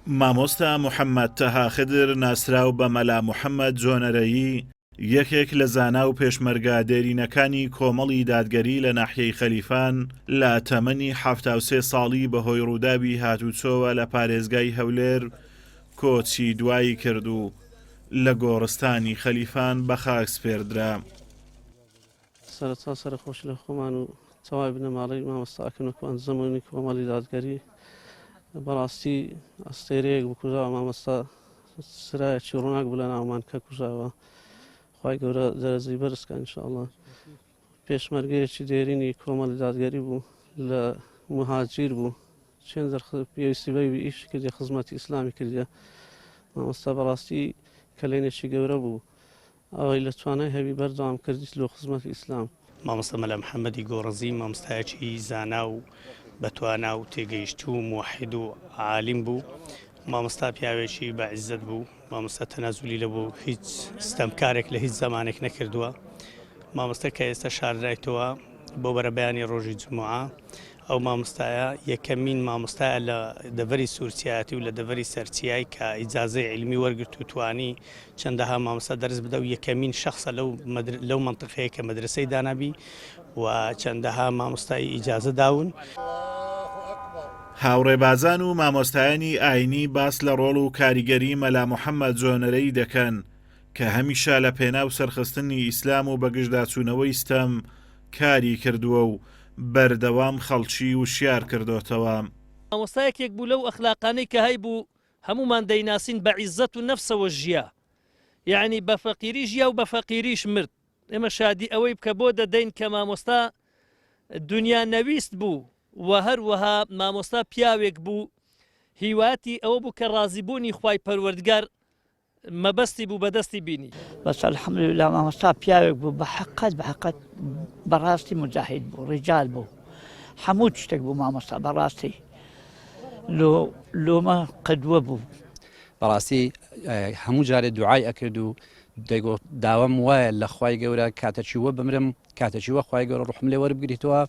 مامۆستا محەممەد تەها خدر ناسراو بە مەلا محەممەد جۆنەرەیی یەکێک لە زانا و پێشمەرگە دێرینەکانی کۆمەڵی دادگەری لە ناحیەی خەلیفان لە تەمەنی 73 ساڵی بەهۆی ڕووداوی هاتوچۆوە لە پارێزگای هەولێر کۆچی دوایی کرد و لە گۆڕستانی خەلیفان بە خاک سپێردرا. سەرەتا سەرخۆش لە خۆمان و چاوای بنە ماڵی مامۆستاکن و ئەنجومەنی کۆمەڵی دادگەری بەڕاستی ئەستێرەیەک بکوژاوە مامۆستا سرایەکی ڕووناک بوو لە ناومان کە کوژاوە. خوای گەورە دەرەجەی بەرزکە ئینشاءڵڵا. پێشمەرگەیەکی دێرینی کۆمەڵی دادگەری بوو لە مهاجیر بوو چێن پێویستی بەوی ئیش کردی خزمەتی ئیسلامی کردە. مامۆستا بەڕاستی کەلێنێکی گەورە بوو ئەوەی لە توانای هەوی بەردەوام کردیت لۆ خزمەتی ئیسلام. مامۆستا مەلا محەممەدی گۆڕەزی مامۆستایەکی زانا و بەتوانا و تێگەیشت و موحید و عالیم بوو. مامۆستا پیاوێکی بەعیزەت بوو. مامۆستا تەنازولی لەبوو هیچ ستەمکارێک لە هیچ زەمانێک نەکردووە. مامۆستا کە ئێستا شاردرایتەوە بۆ بەرەبەیانی ڕۆژی جمعە. ئەو مامۆستایە یەکەمین مامۆستایە لە دەڤەری سوورسیاتی و لە دەڤەری سەرچیایی کە ئیجازەی علمی وەرگرت و توانی چەندەها مامۆستا دەرس بدە و یەکەمین شەخصە لەو منطقەیە کە مەدرسەی دانابی و چەندەها مامۆستای ئیجازە داون. هاوڕێبازان و مامۆستایانی ئاینی باس لە ڕۆڵ و کاریگەری مەلا محەممەد جۆنەرەی دەکەن کە هەمیشە لە پێناو سەرخستنی ئیسلام و بەگشتداچوونەوەی ستەم کاری کردووە و بەردەوام خەڵکی وشیار کردوتەوە. مامۆستایەکێک بوو لەو ئەخلاقانەی کە هەیبوو هەمومان دەیناسین بە عیزەت و نەفسەوە ژیا، یعنی بە فەقیری ژیا و بە فەقیریش مرد. ئێمە شادی ئەوەی بکە بۆ دەدەین کە مامۆستا دنیا نەویست بوو و هەروەها مامۆستا پیاوێک بوو هیواتی ئەوە بوو کە ڕازیبوونی خوای پەروەردگار مەبەستی بوو بەدەستی بینی. بەس الحەمدوللا مامۆستا پیاوێک بوو بە حەقەت بەڕاستی مجاهید بوو، ڕیجال بوو، هەموو شتێک بوو مامۆستا بەڕاستی لۆمە قدوە بوو. بەڕاستی هەموو جارێ دوعای ئەکرد و داوام وایە لە خوای گەورە کاتەچیوە بمرم کاتەچیوە خوای گەورە ڕوحم لێ وەربگریتەوە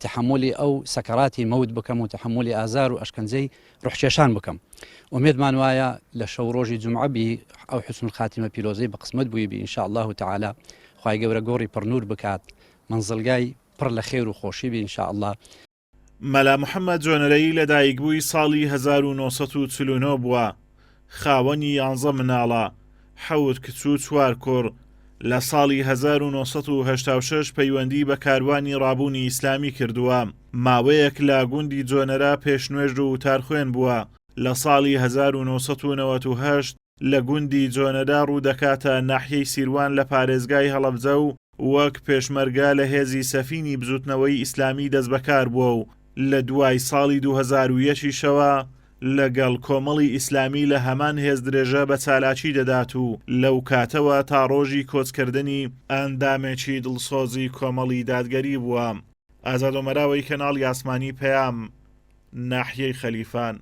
تحملی ئەو سەکەراتی مەوت بکەم و تحملی ئازار و ئەشکەنجەی ڕوحکێشان بکەم. ئومێدمان وایە لە شەو ڕۆژی جومعە بی ئەو حوسن خاتیمە پیرۆزەی بە قسمەت بووی بی ئینشاء الله تعالی خوای گەورە گۆڕی پڕنور بکات منزڵگای پڕ لە خێر و خۆشی بی ئینشاء الله. مەلا محەممەد جۆنەرەیی لە دایکبووی ساڵی 1949 بووە، خاوەنی 11 مناڵە، 7 کچ و 4 کوڕ. لە ساڵی 1986 پەیوەندی بە کاروانی ڕابوونی ئیسلامی کردووە. ماوەیەک لە گوندی جۆنەرا پێشنوێژ و وتارخوێن بووە. لە ساڵی 1998 لە گوندی جۆنەرا ڕوودەکاتە ناحیەی سیروان لە پارێزگای هەڵەبجە و وەک پێشمەرگا لە هێزی سەفینی بزوتنەوەی ئیسلامی دەست بەکار بووە و لە دوای ساڵی 2001شەوە لەگەڵ کۆمەڵی ئیسلامی لە هەمان هێز درێژە بە چالاکی دەدات و لەو کاتەوە تا ڕۆژی کۆچکردنی ئەندامێکی دڵسۆزی کۆمەڵی دادگەری بووە. ئازاد ئۆمەراوی کەناڵی ئاسمانی پەیام، ناحیەی خەلیفان.